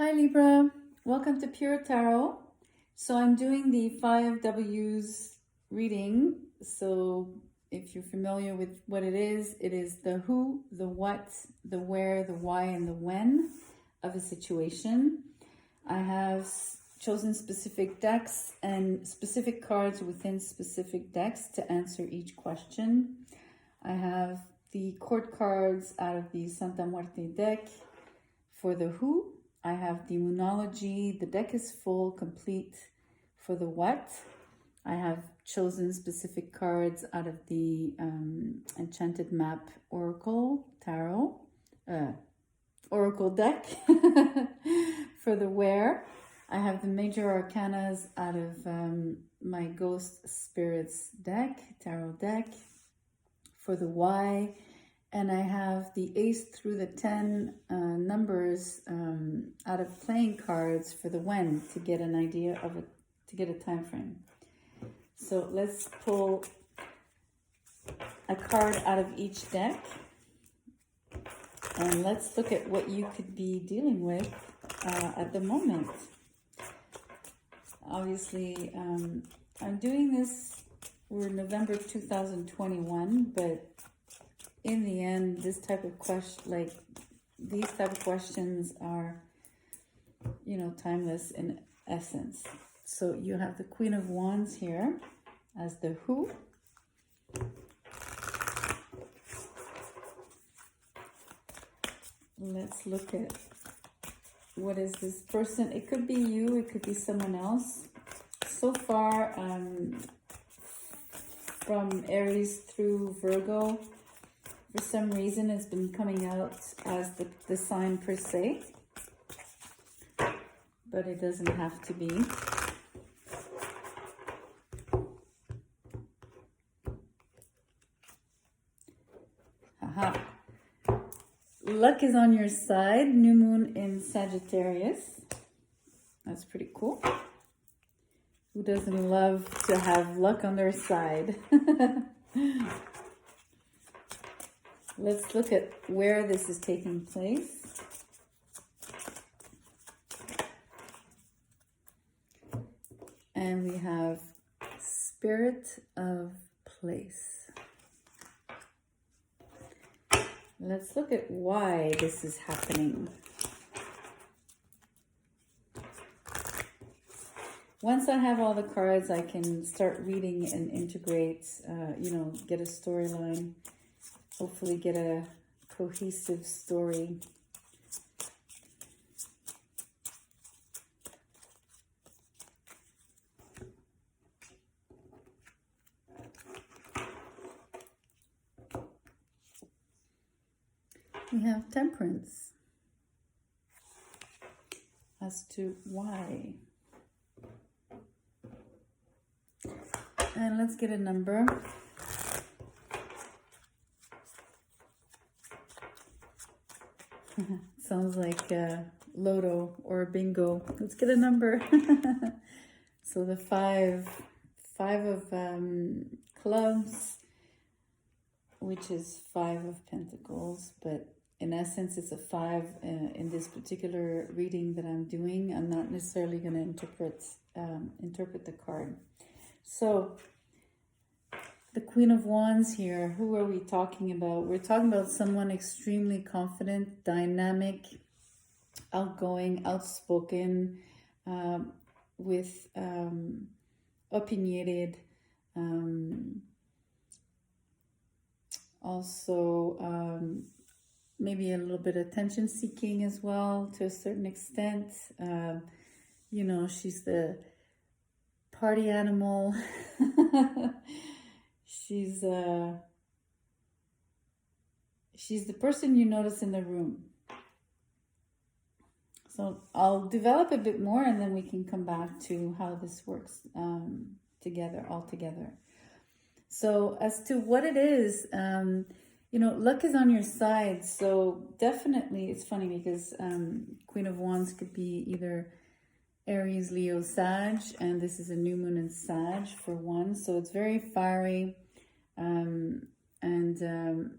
Hi Libra, welcome to Pure Tarot. So I'm doing the 5 W's reading. So if you're familiar with what it is the who, the what, the where, the why, and the when of a situation. I have chosen specific decks and specific cards within specific decks to answer each question. I have the court cards out of the Santa Muerte deck for the who. I have the Moonology. The deck is full, complete for the what. I have chosen specific cards out of the Enchanted Map Oracle Tarot, Oracle deck for the where. I have the Major Arcanas out of my Ghost Spirits deck, Tarot deck for the why. And I have the Ace through the 10 numbers out of playing cards for the when, to get an idea of it, to get a time frame. So let's pull a card out of each deck. And let's look at what you could be dealing with at the moment. Obviously, I'm doing this, we're November 2021, but in the end, this type of question, these type of questions are, timeless in essence. So you have the Queen of Wands here as the who. Let's look at what is this person. It could be you, it could be someone else. So far, from Aries through Virgo, for some reason it's been coming out as the sign per se, but it doesn't have to be. Aha. Luck is on your side. New moon in Sagittarius. That's pretty cool. Who doesn't love to have luck on their side? Let's look at where this is taking place. And we have Spirit of Place. Let's look at why this is happening. Once I have all the cards, I can start reading and integrate, get a storyline. Hopefully get a cohesive story. We have Temperance as to why. And let's get a number. Sounds like Lotto or bingo. Let's get a number. So the five of clubs, which is 5 of pentacles, but in essence it's a 5 in this particular reading that I'm doing. I'm not necessarily going to interpret the card. So the Queen of Wands here, who are we talking about? We're talking about someone extremely confident, dynamic, outgoing, outspoken, with opinionated, also maybe a little bit attention seeking as well to a certain extent. She's the party animal. She's the person you notice in the room. So I'll develop a bit more and then we can come back to how this works all together. So as to what it is, luck is on your side. So definitely, it's funny because Queen of Wands could be either Aries, Leo, Sag, and this is a new moon in Sag for one. So it's very fiery.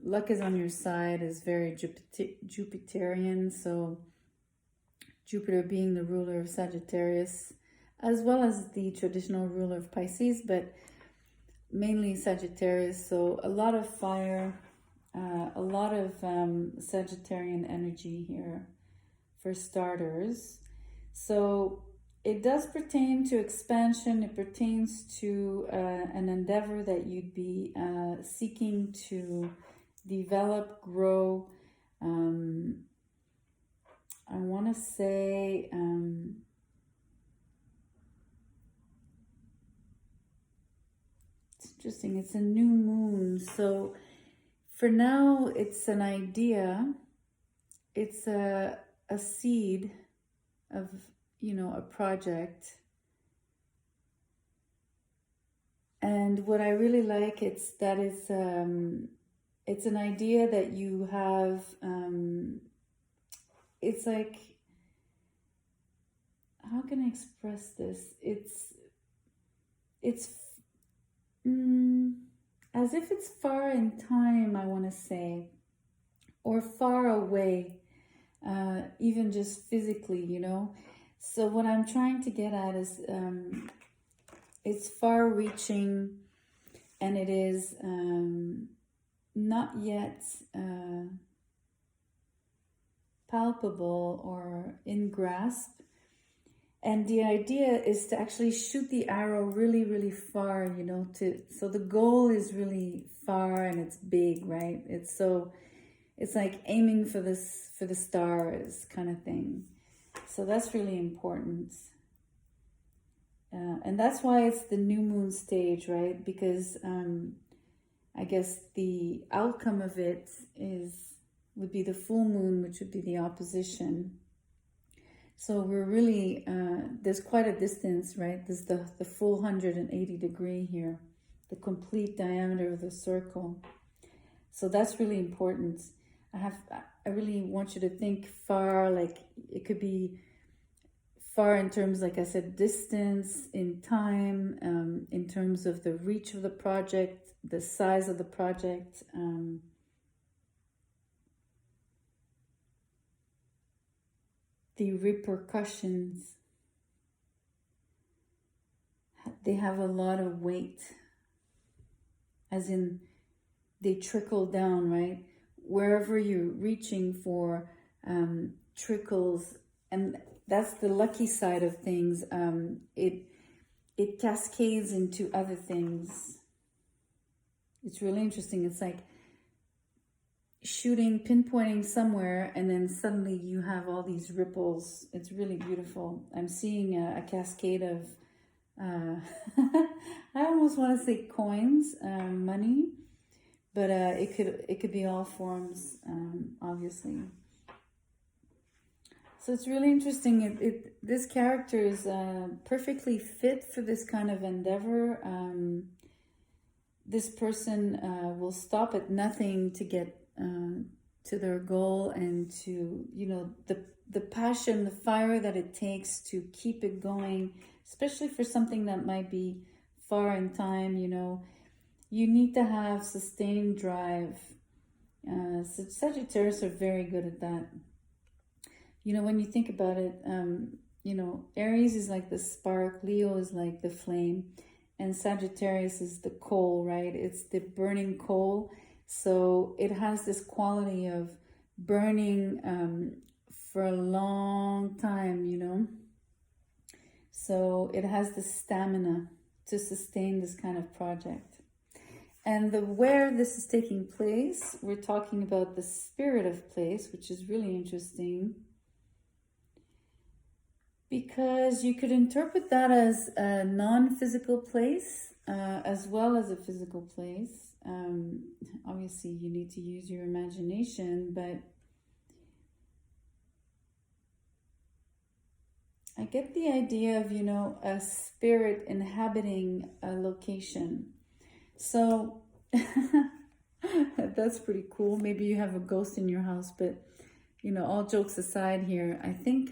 Luck is on your side is very Jupiterian. So Jupiter being the ruler of Sagittarius, as well as the traditional ruler of Pisces, but mainly Sagittarius. So a lot of fire, a lot of Sagittarian energy here for starters. So it does pertain to expansion. It pertains to an endeavor that you'd be seeking to develop, grow. I want to say it's interesting. It's a new moon. So for now, it's an idea. It's a seed of, you know, a project. And what I really like, it's an idea that you have. It's like, how can I express this? It's as if it's far in time, I want to say, or far away, even just physically, you know. So what I'm trying to get at is it's far-reaching, and it is not yet palpable or in grasp. And the idea is to actually shoot the arrow really, really far, you know, so the goal is really far and it's big, right? It's like aiming for the stars kind of thing. So that's really important. And that's why it's the new moon stage, right? Because I guess the outcome of it would be the full moon, which would be the opposition. So we're really, there's quite a distance, right? There's the full 180 degree here, the complete diameter of the circle. So that's really important. I really want you to think far, like it could be far in terms, like I said, distance, in time, in terms of the reach of the project, the size of the project, the repercussions. They have a lot of weight, as in they trickle down, right? Wherever you're reaching for, trickles, and that's the lucky side of things. It cascades into other things. It's really interesting. It's like pinpointing somewhere, and then suddenly you have all these ripples. It's really beautiful. I'm seeing a cascade of I almost want to say coins, money, but it could be all forms, obviously. So it's really interesting. This character is perfectly fit for this kind of endeavor. This person will stop at nothing to get to their goal, and to, you know, the passion, the fire that it takes to keep it going, especially for something that might be far in time. You know, you need to have sustained drive. So Sagittarius are very good at that. You know, when you think about it, you know, Aries is like the spark, Leo is like the flame, and Sagittarius is the coal, right? It's the burning coal. So it has this quality of burning for a long time, you know. So it has the stamina to sustain this kind of project. And where this is taking place, we're talking about the spirit of place, which is really interesting, because you could interpret that as a non-physical place as well as a physical place. Obviously, you need to use your imagination, but I get the idea of, you know, a spirit inhabiting a location. So that's pretty cool. Maybe you have a ghost in your house, but, you know, all jokes aside here, I think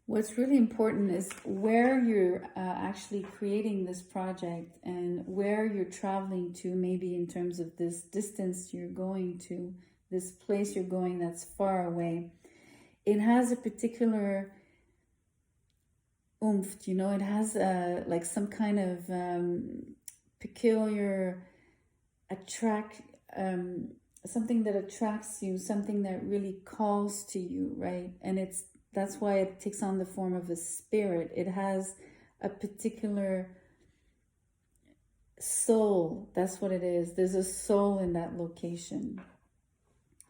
what's really important is where you're actually creating this project, and where you're traveling to, maybe in terms of this distance you're going to, this place you're going that's far away. it has a particular oomph, you know, it has like some kind of peculiar attract, something that attracts you, something that really calls to you, right? And that's why it takes on the form of a spirit. It has a particular soul. That's what it is. There's a soul in that location.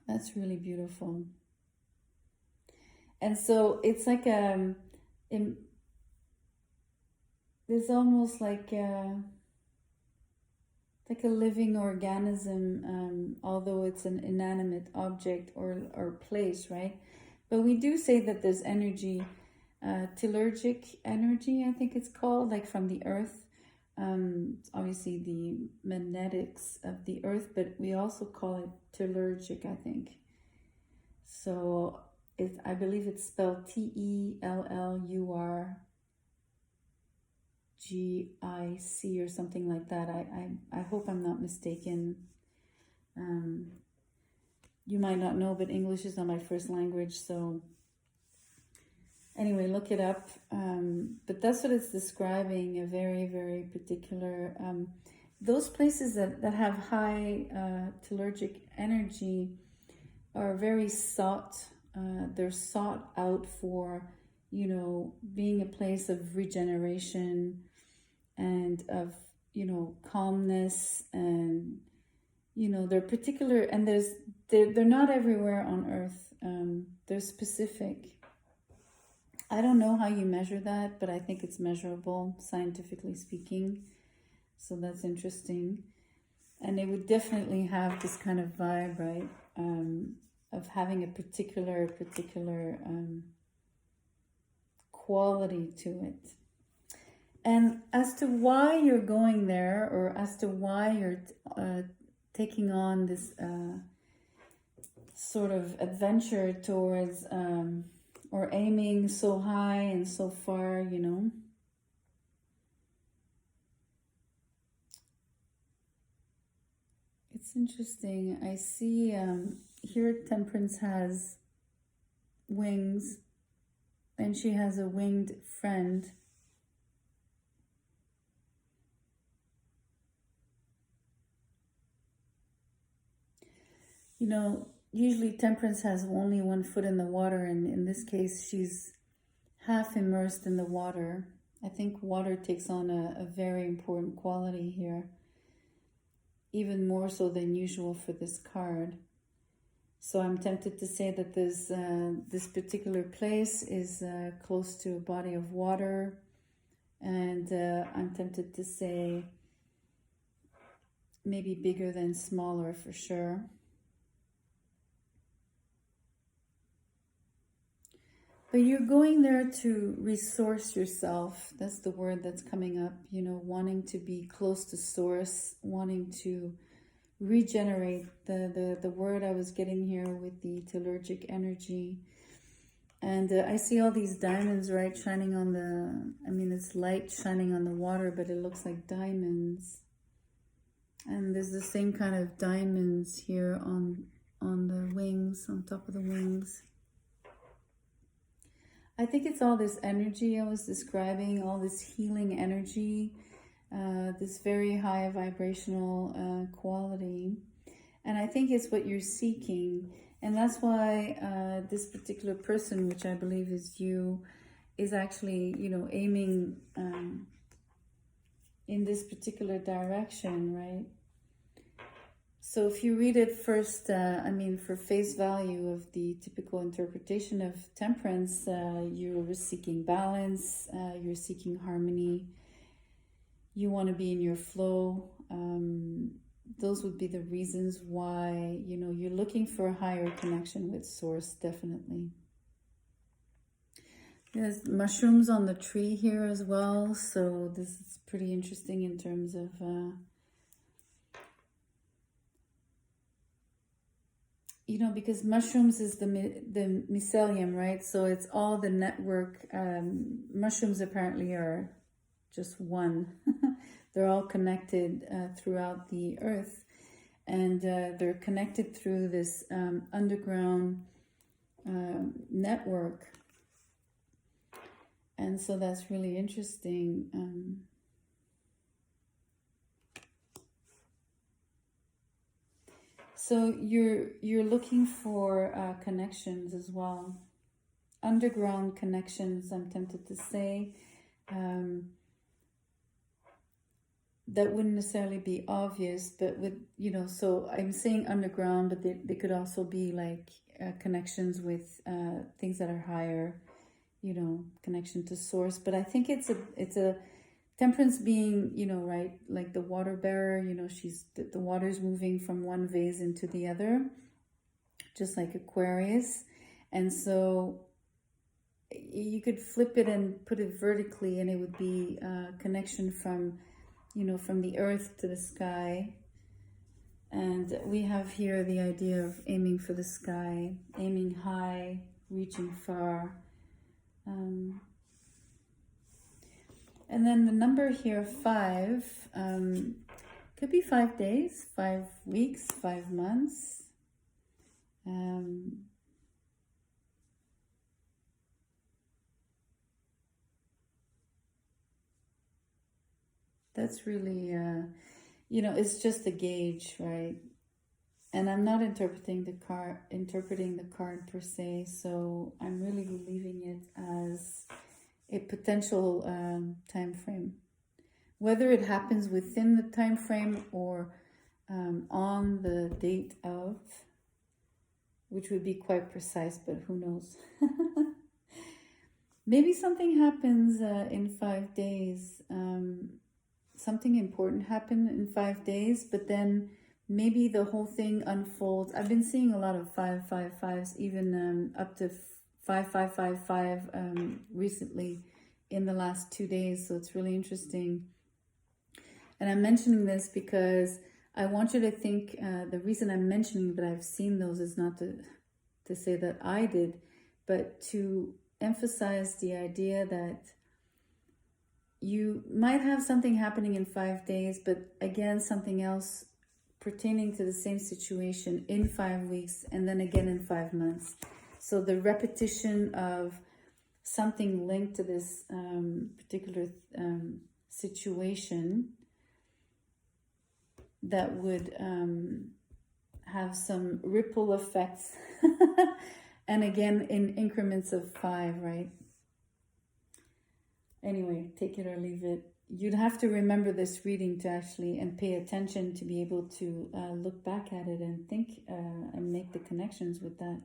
That's really beautiful. And so it's like there's almost like a living organism, although it's an inanimate object or place, right? But we do say that there's energy, telluric energy, I think it's called, like from the earth. Obviously the magnetics of the earth, but we also call it telluric, I think. So I believe it's spelled TELLURGIC or something like that. I hope I'm not mistaken. You might not know, but English is not my first language, so anyway, look it up. But that's what it's describing, a very, very particular, those places that have high telluric energy are very sought. They're sought out for, you know, being a place of regeneration and of, you know, calmness, and, you know, they're particular, and they're not everywhere on earth. They're specific. I don't know how you measure that, but I think it's measurable, scientifically speaking. So that's interesting. And it would definitely have this kind of vibe, right? Of having a particular quality to it. And as to why you're going there, or as to why you're taking on this sort of adventure towards, or aiming so high and so far, you know. It's interesting. I see here Temperance has wings, and she has a winged friend. You know, usually Temperance has only one foot in the water, and in this case she's half immersed in the water. I think water takes on a very important quality here, even more so than usual for this card. So I'm tempted to say that this particular place is close to a body of water, and I'm tempted to say maybe bigger than smaller for sure. But you're going there to resource yourself. That's the word that's coming up, you know, wanting to be close to source, wanting to regenerate, the word I was getting here with the telluric energy. And I see all these diamonds, right, shining on it's light shining on the water, but it looks like diamonds. And there's the same kind of diamonds here on the wings, on top of the wings. I think it's all this energy I was describing, all this healing energy, this very high vibrational quality. And I think it's what you're seeking. And that's why this particular person, which I believe is you, is actually, you know, aiming in this particular direction, right? So if you read it first, for face value of the typical interpretation of Temperance, you're seeking balance, you're seeking harmony, you want to be in your flow. Those would be the reasons why, you know, you're looking for a higher connection with Source, definitely. There's mushrooms on the tree here as well, so this is pretty interesting in terms of... you know, because mushrooms is the mycelium, right? So it's all the network. Mushrooms apparently are just one. They're all connected throughout the earth. And they're connected through this underground network. And so that's really interesting. So you're looking for connections as well, underground connections. I'm tempted to say that wouldn't necessarily be obvious, but with So I'm saying underground, but they could also be like connections with things that are higher, connection to source. But I think it's a Temperance being, right, like the water bearer, she's the water's moving from one vase into the other, just like Aquarius. And so you could flip it and put it vertically, and it would be a connection from, from the earth to the sky. And we have here the idea of aiming for the sky, aiming high, reaching far. And then the number here, 5, could be 5 days, 5 weeks, 5 months. That's really, it's just a gauge, right? And I'm not interpreting the card per se, so I'm really leaving it as a potential time frame. Whether it happens within the time frame or on the date of, which would be quite precise, but who knows? Maybe something happens in 5 days. Something important happened in 5 days, but then maybe the whole thing unfolds. I've been seeing a lot of 555s, even up to 5555 recently in the last 2 days. So it's really interesting. And I'm mentioning this because I want you to think, the reason I'm mentioning that I've seen those is not to say that I did, but to emphasize the idea that you might have something happening in 5 days, but again, something else pertaining to the same situation in 5 weeks, and then again in 5 months. So the repetition of something linked to this particular situation that would have some ripple effects. And again, in increments of 5, right? Anyway, take it or leave it. You'd have to remember this reading to actually and pay attention to be able to look back at it and think and make the connections with that.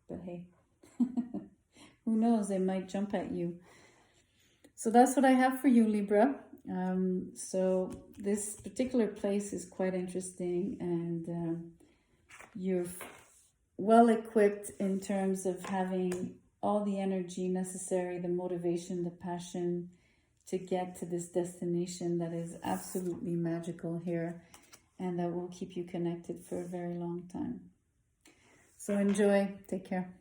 But hey, who knows? It might jump at you. So that's what I have for you, Libra. So this particular place is quite interesting, and you're well equipped in terms of having all the energy necessary, the motivation, the passion to get to this destination that is absolutely magical here and that will keep you connected for a very long time. So enjoy. Take care.